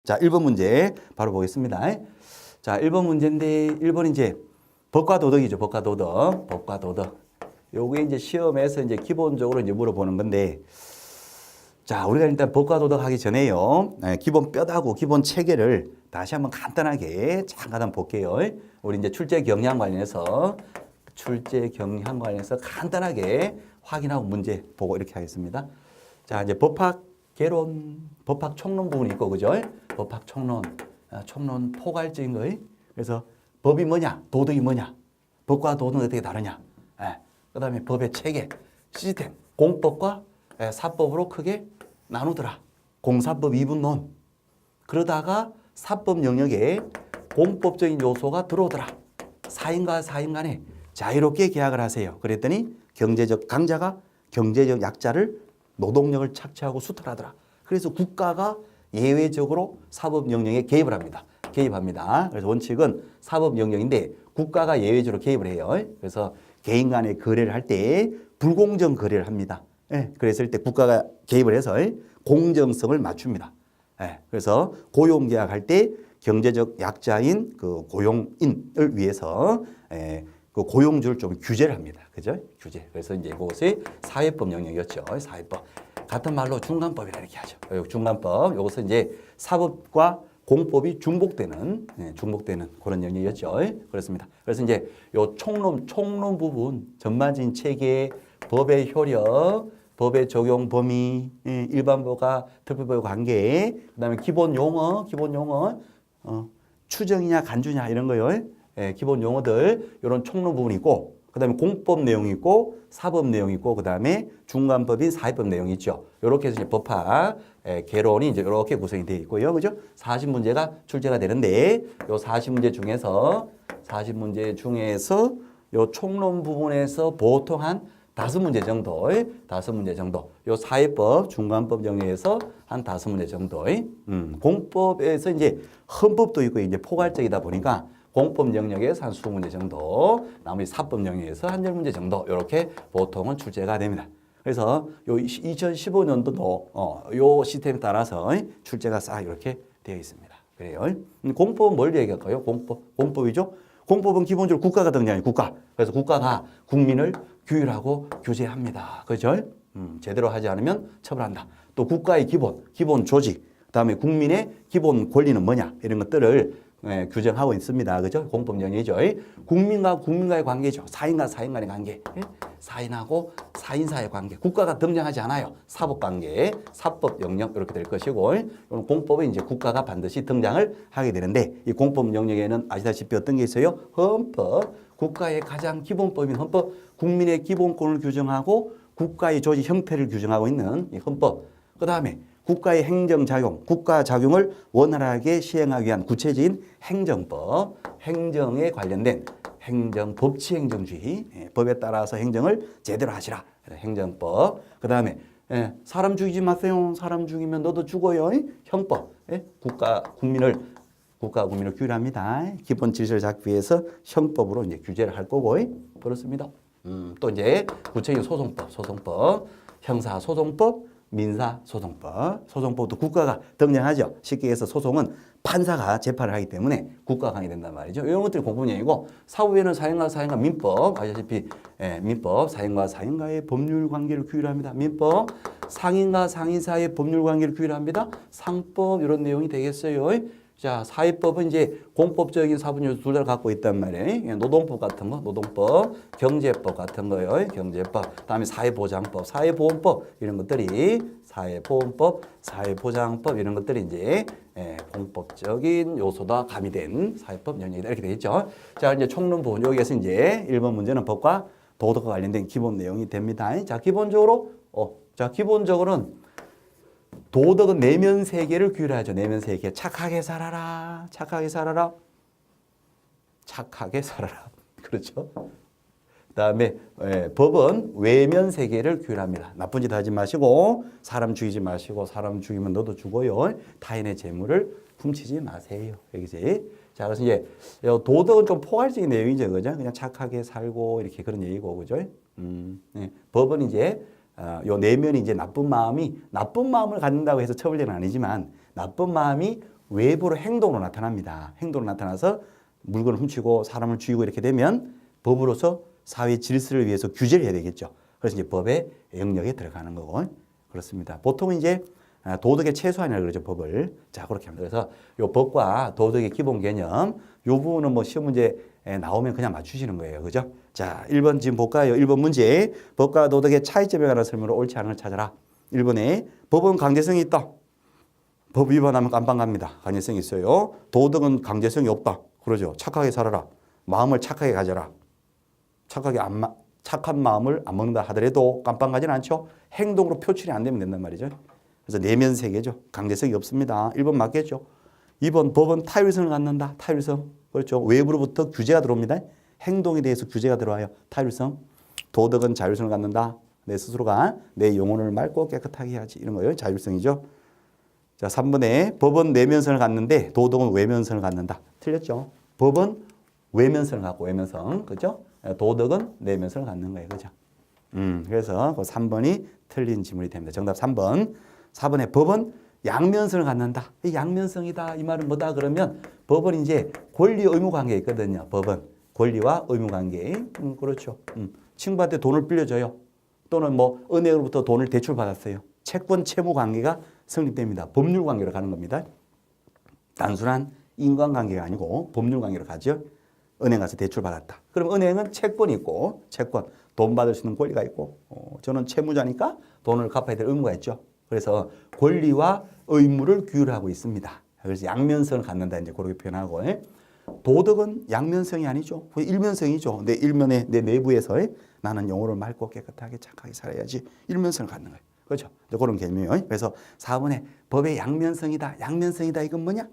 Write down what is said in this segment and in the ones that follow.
자, 1번 문제 바로 보겠습니다. 자, 1번 문제인데 1번 이제 법과 도덕이죠. 법과 도덕. 법과 도덕. 요게 이제 시험에서 이제 기본적으로 이제 물어보는 건데 자, 우리가 일단 법과 도덕 하기 전에요. 기본 뼈다구, 기본 체계를 다시 한번 간단하게 잠깐 한번 볼게요. 우리 이제 출제 경향 관련해서 간단하게 확인하고 문제 보고 이렇게 하겠습니다. 자, 이제 법학 개론, 법학 총론 부분이 있고, 그죠? 법학 총론, 총론 포괄적인 거. 그래서 법이 뭐냐, 도덕이 뭐냐, 법과 도덕은 어떻게 다르냐. 그 다음에 법의 체계, 시스템, 공법과 사법으로 크게 나누더라. 공사법 2분론. 그러다가 사법 영역에 공법적인 요소가 들어오더라. 사인과 사인 간에 자유롭게 계약을 하세요. 그랬더니 경제적 강자가 경제적 약자를 노동력을 착취하고 수탈하더라. 그래서 국가가 예외적으로 사법 영역에 개입을 합니다. 개입합니다. 그래서 원칙은 사법 영역인데 국가가 예외적으로 개입을 해요. 그래서 개인 간의 거래를 할 때 불공정 거래를 합니다. 그랬을 때 국가가 개입을 해서 공정성을 맞춥니다. 그래서 고용계약할 때 경제적 약자인 그 고용인을 위해서 그 고용주를 좀 규제를 합니다. 그죠? 규제. 그래서 이제 이것이 사회법 영역이었죠. 사회법. 같은 말로 중간법이라 이렇게 하죠. 중간법. 이것은 이제 사법과 공법이 중복되는 그런 영역이었죠. 그렇습니다. 그래서 이제 요 총론 부분, 전반적인 체계, 법의 효력, 법의 적용 범위, 일반법과 특별법의 관계, 그다음에 기본 용어, 추정이냐 간주냐 이런 거요. 기본 용어들 이런 총론 부분이 있고, 그다음에 공법 내용이 있고, 사법 내용이 있고, 그다음에 중간법인 사회법 내용이 있죠. 이렇게 해서 이제 법학 개론이 이제 이렇게 구성이 되어 있고요, 그죠? 40문제가 출제가 되는데, 요 40문제 중에서 요 총론 부분에서 보통 한 5문제 정도, 요 사회법, 중간법 영역에서 한 5문제 정도, 공법에서 이제 헌법도 있고 이제 포괄적이다 보니까 공법 영역에서 한 20문제 정도, 나머지 사법 영역에서 한 10문제 정도, 이렇게 보통은 출제가 됩니다. 그래서 요 2015년도도 요 시스템에 따라서 출제가 싹 이렇게 되어 있습니다. 그래요. 공법은 뭘 얘기할까요? 공법이죠. 공법은 기본적으로 국가가 등장해요. 국가. 그래서 국가가 국민을 규율하고 규제합니다. 그렇죠? 제대로 하지 않으면 처벌한다. 또 국가의 기본 조직, 그다음에 국민의 기본 권리는 뭐냐 이런 것들을 규정하고 있습니다. 그죠? 공법 영역이죠. 국민과 국민과의 관계죠. 사인과 사인 간의 관계. 사인하고 사인사의 관계. 국가가 등장하지 않아요. 사법 관계, 사법 영역 이렇게 될 것이고, 이건 공법에 이제 국가가 반드시 등장을 하게 되는데, 이 공법 영역에는 아시다시피 어떤 게 있어요? 헌법, 국가의 가장 기본법인 헌법, 국민의 기본권을 규정하고 국가의 조직 형태를 규정하고 있는 이 헌법. 그 다음에 국가의 행정작용, 국가작용을 원활하게 시행하기 위한 구체적인 행정법, 행정에 관련된 법치행정주의, 법에 따라서 행정을 제대로 하시라. 행정법. 그 다음에 사람 죽이지 마세요. 사람 죽이면 너도 죽어요. 형법. 국민을 규율합니다. 기본 질서를 잡기 위해서 형법으로 이제 규제를 할 거고, 그렇습니다. 또 이제 구체적인 소송법, 형사소송법, 민사소송법. 소송법도 국가가 등장하죠. 쉽게 해서 소송은 판사가 재판을 하기 때문에 국가가 하게 된단 말이죠. 이런 것들이 공법 영역이고, 사후에는 사인과 민법, 아시다시피 민법, 사인과 사인과의 법률 관계를 규율합니다. 민법, 상인과 상인 사이의 법률 관계를 규율합니다. 상법 이런 내용이 되겠어요. 자, 사회법은 이제 공법적인 사분 요소 둘 다 갖고 있단 말이에요. 노동법 같은 거, 노동법, 경제법 같은 거요. 경제법, 그다음에 사회보장법, 사회보험법 이런 것들이 사회보험법, 사회보장법 이런 것들이 이제 공법적인 요소가 가미된 사회법 영역이다 이렇게 되어 있죠. 자, 이제 총론 부분 여기에서 이제 1번 문제는 법과 도덕과 관련된 기본 내용이 됩니다. 자, 기본적으로는 도덕은 내면 세계를 규율하죠. 내면 세계. 착하게 살아라. 그렇죠. 그다음에 법은 외면 세계를 규율합니다. 나쁜 짓 하지 마시고, 사람 죽이지 마시고, 사람 죽이면 너도 죽어요. 타인의 재물을 훔치지 마세요. 여기지. 자, 그래서 이제 도덕은 좀 포괄적인 내용이죠. 그죠? 그냥 착하게 살고 이렇게 그런 얘기고, 그죠? 법은 이제 요 내면이 이제 나쁜 마음을 갖는다고 해서 처벌되는 아니지만, 나쁜 마음이 외부로 행동으로 나타납니다. 행동으로 나타나서 물건을 훔치고 사람을 죽이고 이렇게 되면 법으로서 사회 질서를 위해서 규제를 해야 되겠죠. 그래서 이제 법의 영역에 들어가는 거고 그렇습니다. 보통은 이제 도덕의 최소한이라고 그러죠, 법을. 자, 그렇게 합니다. 그래서 요 법과 도덕의 기본 개념, 요 부분은 뭐 시험 문제에 나오면 그냥 맞추시는 거예요. 그죠? 자, 1번 지금 볼까요? 1번 문제. 법과 도덕의 차이점에 관한 설명으로 옳지 않은 걸 찾아라. 1번에 법은 강제성이 있다. 법 위반하면 깜빵 갑니다. 강제성이 있어요. 도덕은 강제성이 없다. 그러죠. 착하게 살아라. 마음을 착하게 가져라. 착한 마음을 안 먹는다 하더라도 깜빵 가지는 않죠. 행동으로 표출이 안 되면 된단 말이죠. 그래서 내면 세계죠. 강제성이 없습니다. 1번 맞겠죠. 2번 법은 타율성을 갖는다. 타율성. 그렇죠. 외부로부터 규제가 들어옵니다. 행동에 대해서 규제가 들어와요. 타율성. 도덕은 자율성을 갖는다. 내 스스로가 내 영혼을 맑고 깨끗하게 해야지. 이런 거예요. 자율성이죠. 자, 3번에 법은 내면성을 갖는데 도덕은 외면성을 갖는다. 틀렸죠. 법은 외면성을 갖고 외면성. 그죠? 도덕은 내면성을 갖는 거예요. 그죠? 그래서 그 3번이 틀린 지문이 됩니다. 정답 3번. 4번에 법은 양면성을 갖는다. 이 양면성이다. 이 말은 뭐다? 그러면 법은 이제 권리 의무 관계에 있거든요. 법은 권리와 의무 관계. 그렇죠. 친구한테 돈을 빌려줘요. 또는 뭐 은행으로부터 돈을 대출받았어요. 채권 채무 관계가 성립됩니다. 법률 관계로 가는 겁니다. 단순한 인간관계가 아니고 법률 관계로 가죠. 은행 가서 대출받았다. 그럼 은행은 채권이 있고 채권, 돈 받을 수 있는 권리가 있고 저는 채무자니까 돈을 갚아야 될 의무가 있죠. 그래서 권리와 의무를 규율하고 있습니다. 그래서 양면성을 갖는다 이제 그렇게 표현하고 도덕은 양면성이 아니죠. 일면성이죠. 내 일면에 내 내부에서 나는 영혼을 맑고 깨끗하게 착하게 살아야지 일면성을 갖는 거예요. 그렇죠. 그런 개념이에요. 그래서 4번에 법의 양면성이다. 양면성이다. 이건 뭐냐?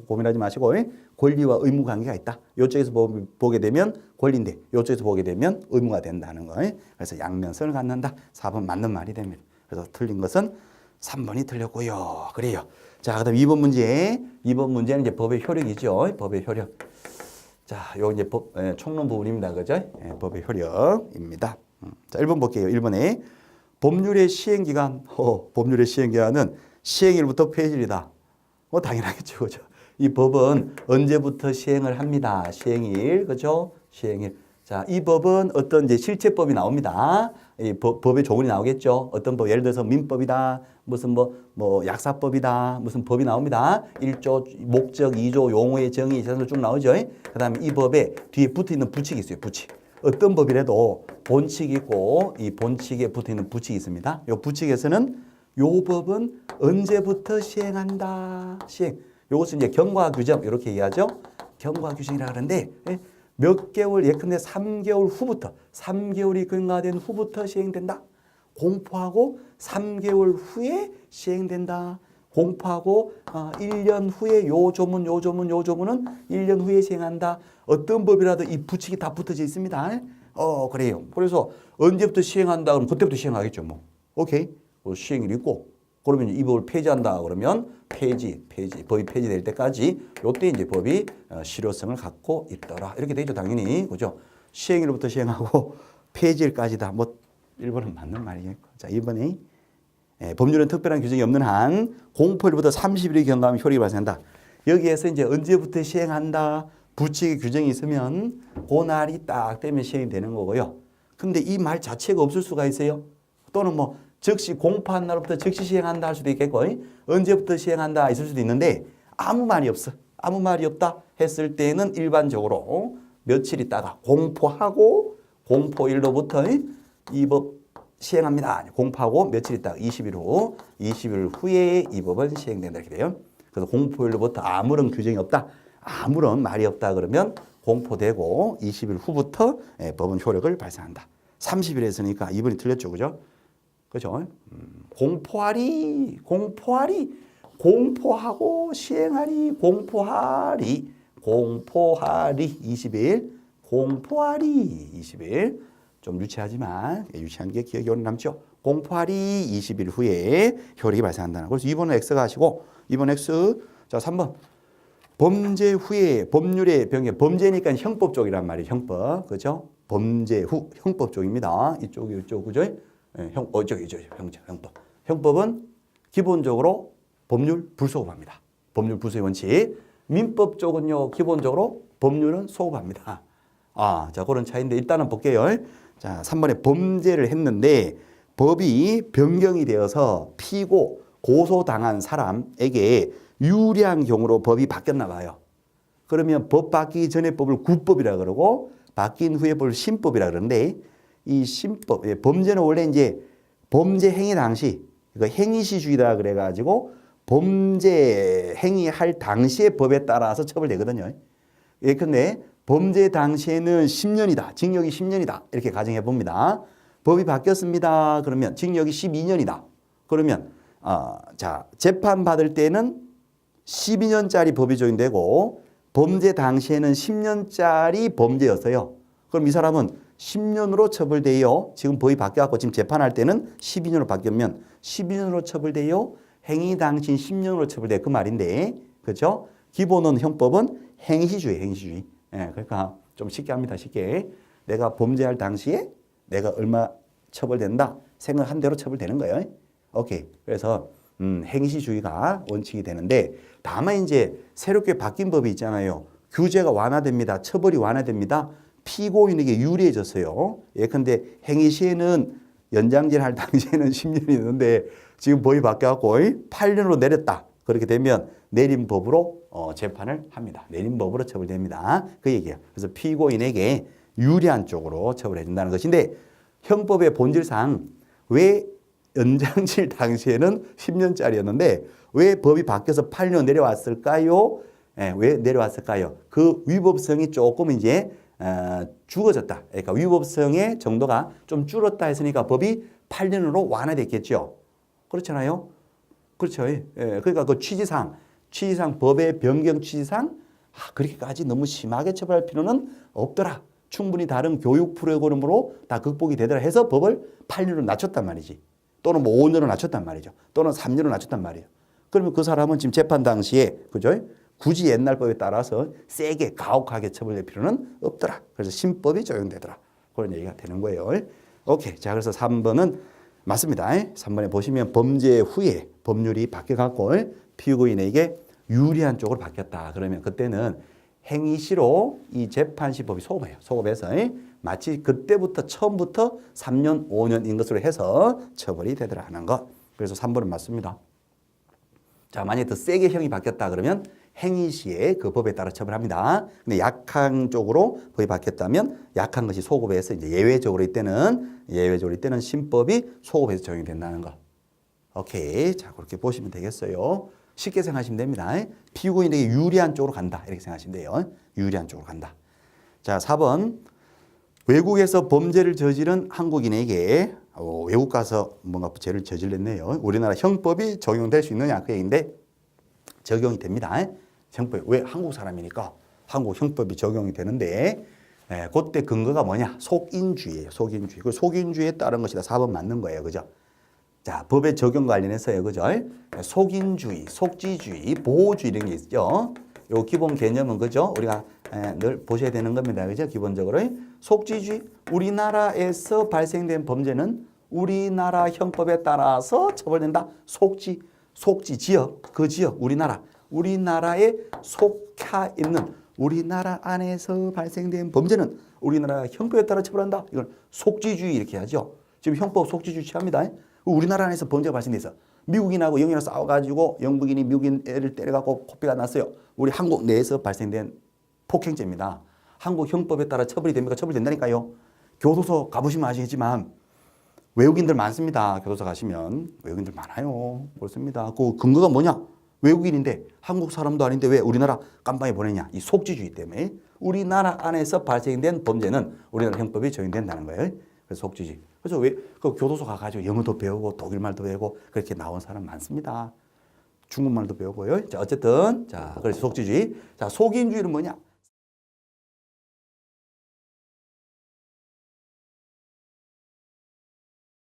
고민하지 마시고 권리와 의무 관계가 있다. 이쪽에서 보게 되면 권리인데 이쪽에서 보게 되면 의무가 된다는 거예요. 그래서 양면성을 갖는다. 4번 맞는 말이 됩니다. 그래서 틀린 것은 3번이 틀렸고요. 그래요. 자, 그다음 2번 문제. 2번 문제는 이제 법의 효력이죠. 법의 효력. 자, 요 이제 총론 부분입니다. 그죠? 법의 효력입니다. 자, 1번 볼게요. 1번에 법률의 시행기간. 법률의 시행기간은 시행일부터 폐지일이다. 당연하겠죠. 그죠? 이 법은 언제부터 시행을 합니다. 시행일. 그죠? 시행일. 자, 이 법은 어떤 이제 실체법이 나옵니다. 이 법의 조문이 나오겠죠. 어떤 법, 예를 들어서 민법이다. 무슨 뭐 약사법이다. 무슨 법이 나옵니다. 1조, 목적, 2조, 용어의 정의, 이런 쭉 나오죠. 그 다음에 이 법에 뒤에 붙어 있는 부칙이 있어요. 부칙. 어떤 법이라도 본칙이 있고 이 본칙에 붙어 있는 부칙이 있습니다. 이 부칙에서는 요 법은 언제부터 시행한다. 시행. 요것은 이제 경과 규정 이렇게 얘기하죠. 경과 규정이라 그러는데 몇 개월 예컨대 3개월 후부터 3개월이 근거된 후부터 시행된다. 공포하고 3개월 후에 시행된다. 공포하고 1년 후에 요 조문은 1년 후에 시행한다. 어떤 법이라도 이 부칙이 다 붙어져 있습니다. 그래요. 그래서 언제부터 시행한다 그러면 그때부터 시행하겠죠. 뭐. 오케이. 시행일이 있고 그러면 이 법을 폐지한다 그러면 폐지 법이 폐지될 때까지 요때 이제 법이 실효성을 갖고 있더라 이렇게 되죠. 당연히 그죠. 시행일부터 시행하고 폐지일까지다. 뭐 1번은 맞는 말이겠고. 자, 2번에 법률은 특별한 규정이 없는 한 공포일부터 30일이 경과하면 효력이 발생한다. 여기에서 이제 언제부터 시행한다 부칙의 규정이 있으면 그날이 딱 되면 시행이 되는 거고요. 근데 이 말 자체가 없을 수가 있어요. 또는 뭐 즉시 공포한 날부터 즉시 시행한다 할 수도 있겠고 언제부터 시행한다 있을 수도 있는데 아무 말이 없어. 아무 말이 없다 했을 때는 일반적으로 며칠 있다가 공포하고 공포일로부터 이 법 시행합니다. 공포하고 며칠 있다가 20일 후에 이 법은 시행된다 이렇게 돼요. 그래서 공포일로부터 아무런 규정이 없다. 아무런 말이 없다 그러면 공포되고 20일 후부터 법은 효력을 발생한다. 30일 했으니까 2번이 틀렸죠. 그죠? 그죠? 공포하리, 공포하고 시행하리, 공포하리 20일, 공포하리 20일. 좀 유치하지만 유치한 게 기억이 오래 남죠. 공포하리 20일 후에 효력이 발생한다는. 그래서 2번은 X가 하시고 2번 X. 자, 3번. 범죄 후에 법률의 병에 범죄니까 형법 쪽이란 말이에요. 형법. 그죠? 범죄 후 형법 쪽입니다. 이쪽 그죠? 형법. 형법은 기본적으로 법률 불소급합니다. 법률 부수의 원칙. 민법 쪽은요, 기본적으로 법률은 소급합니다. 자, 그런 차이인데 일단은 볼게요. 자, 3번에 범죄를 했는데 법이 변경이 되어서 피고 고소당한 사람에게 유리한 경우로 법이 바뀌었나 봐요. 그러면 법 바뀌기 전에 법을 구법이라 그러고 바뀐 후에 법을 신법이라 그러는데 이 신법, 범죄는 원래 이제 범죄 행위 당시, 이거 행위시주의다 그래가지고 범죄 행위할 당시의 법에 따라서 처벌되거든요. 예컨대 범죄 당시에는 10년이다. 징역이 10년이다. 이렇게 가정해 봅니다. 법이 바뀌었습니다. 그러면 징역이 12년이다. 그러면 자, 재판 받을 때는 12년짜리 법이 적용되고 범죄 당시에는 10년짜리 범죄였어요. 그럼 이 사람은 10년으로 처벌돼요. 지금 법이 바뀌어갖고 지금 재판할 때는 12년으로 바뀌면 12년으로 처벌돼요. 행위 당시 10년으로 처벌돼. 그 말인데, 그렇죠? 기본은 형법은 행위시주의, 행위시주의. 그러니까 좀 쉽게 합니다. 쉽게. 내가 범죄할 당시에 내가 얼마 처벌된다 생각한 대로 처벌되는 거예요. 오케이. 그래서 행위시주의가 원칙이 되는데 다만 이제 새롭게 바뀐 법이 있잖아요. 규제가 완화됩니다. 처벌이 완화됩니다. 피고인에게 유리해졌어요. 예컨대 행위시에는 연장질 할 당시에는 10년이 있는데 지금 법이 바뀌어갖고 8년으로 내렸다. 그렇게 되면 내린 법으로 재판을 합니다. 내린 법으로 처벌됩니다. 그 얘기예요. 그래서 피고인에게 유리한 쪽으로 처벌해 준다는 것인데 형법의 본질상 왜 연장질 당시에는 10년짜리였는데 왜 법이 바뀌어서 8년 내려왔을까요? 왜 내려왔을까요? 그 위법성이 조금 이제 죽어졌다. 그러니까 위법성의 정도가 좀 줄었다 했으니까 법이 8년으로 완화됐겠죠. 그렇잖아요. 그렇죠. 그러니까 그 취지상 법의 변경 취지상 그렇게까지 너무 심하게 처벌할 필요는 없더라. 충분히 다른 교육 프로그램으로 다 극복이 되더라 해서 법을 8년으로 낮췄단 말이지. 또는 뭐 5년으로 낮췄단 말이죠. 또는 3년으로 낮췄단 말이에요. 그러면 그 사람은 지금 재판 당시에 그죠? 굳이 옛날 법에 따라서 세게 가혹하게 처벌될 필요는 없더라. 그래서 신법이 적용되더라. 그런 얘기가 되는 거예요. 오케이. 자, 그래서 3번은 맞습니다. 3번에 보시면 범죄 후에 법률이 바뀌어갖고 피고인에게 유리한 쪽으로 바뀌었다. 그러면 그때는 행위시로 이 재판시법이 소급해요. 소급해서 마치 그때부터 처음부터 3년, 5년인 것으로 해서 처벌이 되더라 하는 것. 그래서 3번은 맞습니다. 자, 만약에 더 세게 형이 바뀌었다 그러면 행위시에 그 법에 따라 처벌합니다. 근데 약한 쪽으로 법이 바뀌었다면 약한 것이 소급해서 이제 예외적으로 이때는 신법이 소급해서 적용이 된다는 거. 오케이. 자, 그렇게 보시면 되겠어요. 쉽게 생각하시면 됩니다. 피고인에게 유리한 쪽으로 간다. 이렇게 생각하시면 돼요. 유리한 쪽으로 간다. 자, 4번. 외국에서 범죄를 저지른 한국인에게 외국 가서 뭔가 죄를 저질렀네요. 우리나라 형법이 적용될 수 있느냐 그 얘기인데 적용이 됩니다. 형법이 왜 한국 사람이니까 한국 형법이 적용이 되는데 그때 근거가 뭐냐? 속인주의예요. 속인주의. 그 속인주의에 따른 것이다. 4번 맞는 거예요. 그죠? 자, 법의 적용 관련해서요. 그죠? 속인주의, 속지주의, 보호주의 이런 게 있죠. 요 기본 개념은 그죠? 우리가 늘 보셔야 되는 겁니다. 그죠? 기본적으로. 속지주의, 우리나라에서 발생된 범죄는 우리나라 형법에 따라서 처벌된다. 속지 지역, 그 지역, 우리나라에 속해 있는 우리나라 안에서 발생된 범죄는 우리나라 형법에 따라 처벌한다. 이걸 속지주의 이렇게 하죠. 지금 형법 속지주의 취합니다. 우리나라 안에서 범죄가 발생돼 있어. 미국인하고 영인하고 싸워가지고 영국인이 미국인 애를 때려갖고 코피가 났어요. 우리 한국 내에서 발생된 폭행죄입니다. 한국 형법에 따라 처벌이 됩니까? 처벌된다니까요. 교도소 가보시면 아시겠지만 외국인들 많습니다. 교도소 가시면 외국인들 많아요. 그렇습니다. 그 근거가 뭐냐? 외국인인데 한국 사람도 아닌데 왜 우리나라 깜빵에 보내냐? 이 속지주의 때문에 우리나라 안에서 발생된 범죄는 우리나라 형법이 적용된다는 거예요. 그래서 속지주의. 그래서 왜 그 교도소 가가지고 영어도 배우고 독일말도 배우고 그렇게 나온 사람 많습니다. 중국말도 배우고요. 자, 어쨌든 자, 그래서 속지주의. 자, 속인주의는 뭐냐?